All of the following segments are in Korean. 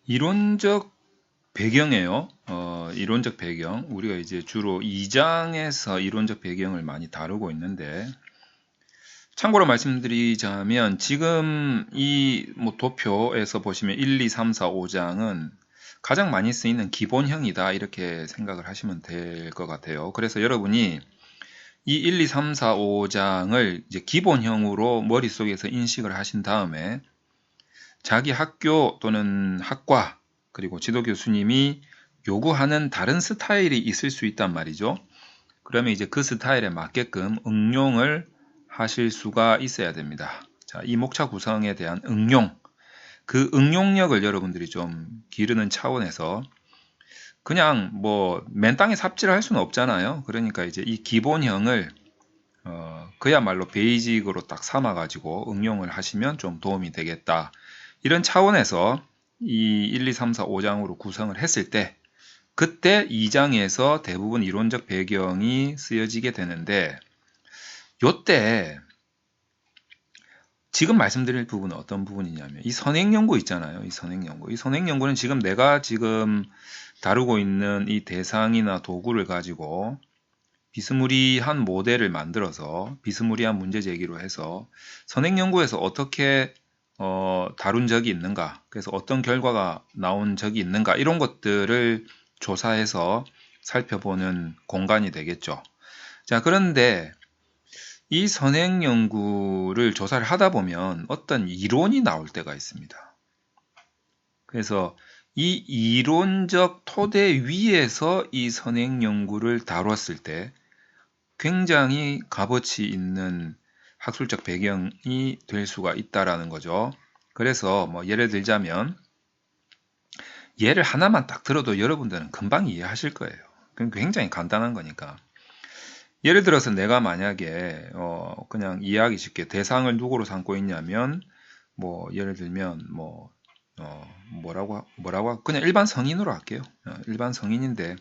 이론적 배경이에요. 이론적 배경. 우리가 이제 주로 2장에서 이론적 배경을 많이 다루고 있는데, 참고로 말씀드리자면, 지금 이 뭐 도표에서 보시면 1, 2, 3, 4, 5장은 가장 많이 쓰이는 기본형이다. 이렇게 생각을 하시면 될 것 같아요. 그래서 여러분이 이 1, 2, 3, 4, 5장을 이제 기본형으로 머릿속에서 인식을 하신 다음에, 자기 학교 또는 학과 그리고 지도 교수님이 요구하는 다른 스타일이 있을 수 있단 말이죠. 그러면 이제 그 스타일에 맞게끔 응용을 하실 수가 있어야 됩니다. 자, 이 목차 구성에 대한 응용, 그 응용력을 여러분들이 좀 기르는 차원에서 그냥 뭐 맨땅에 삽질을 할 수는 없잖아요. 그러니까 이제 이 기본형을 그야말로 베이직으로 딱 삼아가지고 응용을 하시면 좀 도움이 되겠다. 이런 차원에서 이 1, 2, 3, 4, 5장으로 구성을 했을 때 그때 2장에서 대부분 이론적 배경이 쓰여지게 되는데 요때 지금 말씀드릴 부분은 어떤 부분이냐면 이 선행연구 있잖아요. 이 선행연구. 이 선행연구는 지금 내가 지금 다루고 있는 이 대상이나 도구를 가지고 비스무리한 모델을 만들어서 비스무리한 문제 제기로 해서 선행연구에서 어떻게 다룬 적이 있는가, 그래서 어떤 결과가 나온 적이 있는가, 이런 것들을 조사해서 살펴보는 공간이 되겠죠. 자, 그런데 이 선행연구를 조사를 하다 보면 어떤 이론이 나올 때가 있습니다. 그래서 이 이론적 토대 위에서 이 선행연구를 다뤘을 때 굉장히 값어치 있는 학술적 배경이 될 수가 있다라는 거죠. 그래서 뭐 예를 들자면 예를 하나만 딱 들어도 여러분들은 금방 이해하실 거예요. 굉장히 간단한 거니까. 예를 들어서 내가 만약에 그냥 이해하기 쉽게 대상을 누구로 삼고 있냐면 뭐 예를 들면 뭐 뭐라고 그냥 일반 성인으로 할게요. 일반 성인인데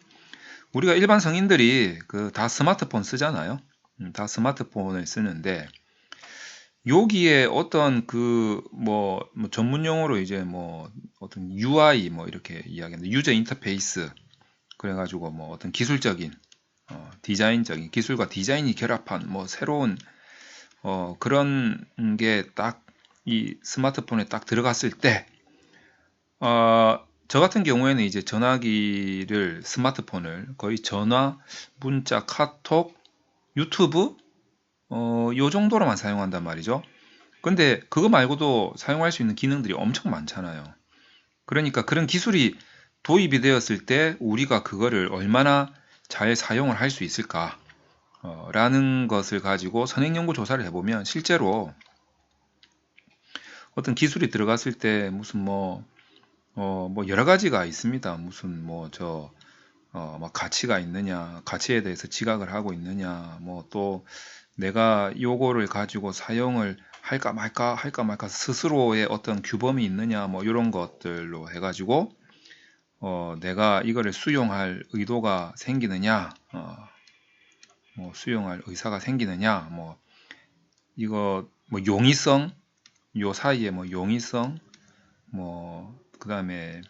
우리가 일반 성인들이 그 다 스마트폰 쓰잖아요. 다 스마트폰을 쓰는데 여기에 어떤 그 뭐 전문 용어로 이제 뭐 어떤 UI 뭐 이렇게 이야기하는데 유저 인터페이스 그래가지고 뭐 어떤 기술적인 디자인적인 기술과 디자인이 결합한 뭐 새로운 그런 게 딱 이 스마트폰에 딱 들어갔을 때 저 같은 경우에는 이제 전화기를 스마트폰을 거의 전화, 문자, 카톡, 유튜브 요 정도로만 사용한단 말이죠. 근데 그거 말고도 사용할 수 있는 기능들이 엄청 많잖아요. 그러니까 그런 기술이 도입이 되었을 때 우리가 그거를 얼마나 잘 사용을 할 수 있을까 라는 것을 가지고 선행연구 조사를 해보면 실제로 어떤 기술이 들어갔을 때 무슨 뭐 여러 가지가 있습니다. 무슨 뭐 가치가 있느냐, 가치에 대해서 지각을 하고 있느냐, 뭐 또 내가 요거를 가지고 사용을 할까 말까 스스로의 어떤 규범이 있느냐, 뭐 이런 것들로 해가지고 내가 이거를 수용할 의도가 생기느냐, 뭐 수용할 의사가 생기느냐, 뭐 이거 뭐 용이성, 요 사이에 뭐 용이성, 뭐 그다음에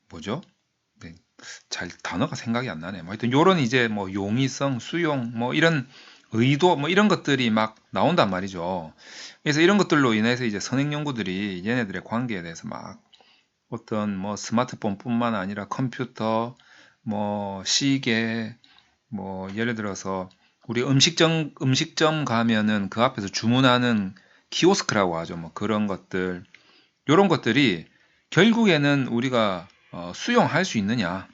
뭐죠? 네, 잘 단어가 생각이 안 나네. 뭐 하여튼 요런 이제 뭐 용이성, 수용, 뭐 이런 의도, 뭐 이런 것들이 막 나온단 말이죠. 그래서 이런 것들로 인해서 이제 선행 연구들이 얘네들의 관계에 대해서 막 어떤 뭐 스마트폰뿐만 아니라 컴퓨터, 뭐 시계, 뭐 예를 들어서 우리 음식점 가면은 그 앞에서 주문하는 키오스크라고 하죠. 뭐 그런 것들, 요런 것들이 결국에는 우리가 수용할 수 있느냐,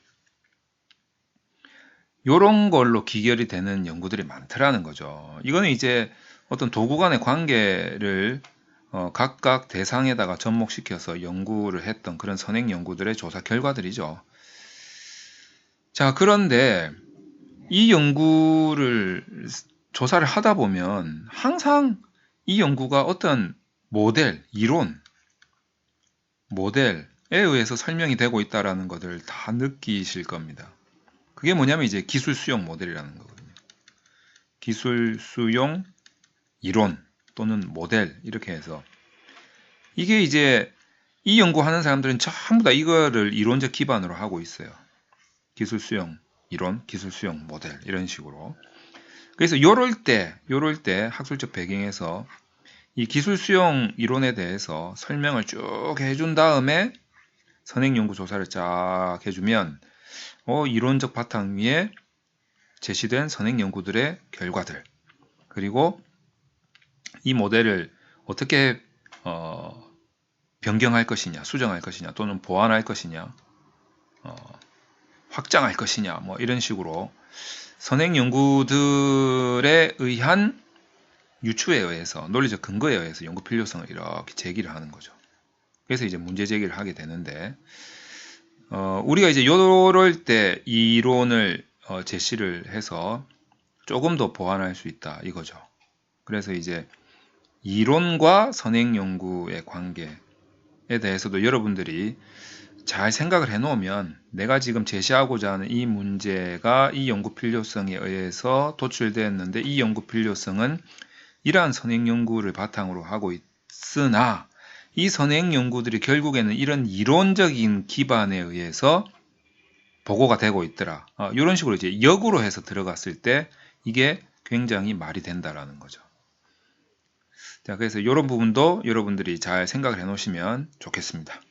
요런 걸로 기결이 되는 연구들이 많더라는 거죠. 이거는 이제 어떤 도구 간의 관계를 각각 대상에다가 접목시켜서 연구를 했던 그런 선행 연구들의 조사 결과들이죠. 자, 그런데 이 연구를 조사를 하다 보면 항상 이 연구가 어떤 모델, 이론, 모델에 의해서 설명이 되고 있다는 것을 다 느끼실 겁니다. 그게 뭐냐면 이제 기술 수용 모델이라는 거거든요. 기술 수용 이론 또는 모델 이렇게 해서 이게 이제 이 연구하는 사람들은 전부 다 이거를 이론적 기반으로 하고 있어요. 기술 수용 이론, 기술 수용 모델 이런 식으로. 그래서 요럴 때 학술적 배경에서 이 기술 수용 이론에 대해서 설명을 쭉 해준 다음에 선행 연구 조사를 쫙 해주면 이론적 바탕 위에 제시된 선행 연구들의 결과들, 그리고 이 모델을 어떻게 변경할 것이냐, 수정할 것이냐, 또는 보완할 것이냐, 확장할 것이냐, 뭐 이런 식으로 선행 연구들에 의한 유추에 의해서, 논리적 근거에 의해서 연구 필요성을 이렇게 제기를 하는 거죠. 그래서 이제 문제 제기를 하게 되는데, 우리가 이제 요럴 때 이론을 제시를 해서 조금 더 보완할 수 있다 이거죠. 그래서 이제 이론과 선행 연구의 관계에 대해서도 여러분들이 잘 생각을 해 놓으면, 내가 지금 제시하고자 하는 이 문제가 이 연구 필요성에 의해서 도출되었는데, 이 연구 필요성은 이러한 선행 연구를 바탕으로 하고 있으나, 이 선행 연구들이 결국에는 이런 이론적인 기반에 의해서 보고가 되고 있더라. 이런 식으로 이제 역으로 해서 들어갔을 때 이게 굉장히 말이 된다라는 거죠. 자, 그래서 이런 부분도 여러분들이 잘 생각을 해 놓으시면 좋겠습니다.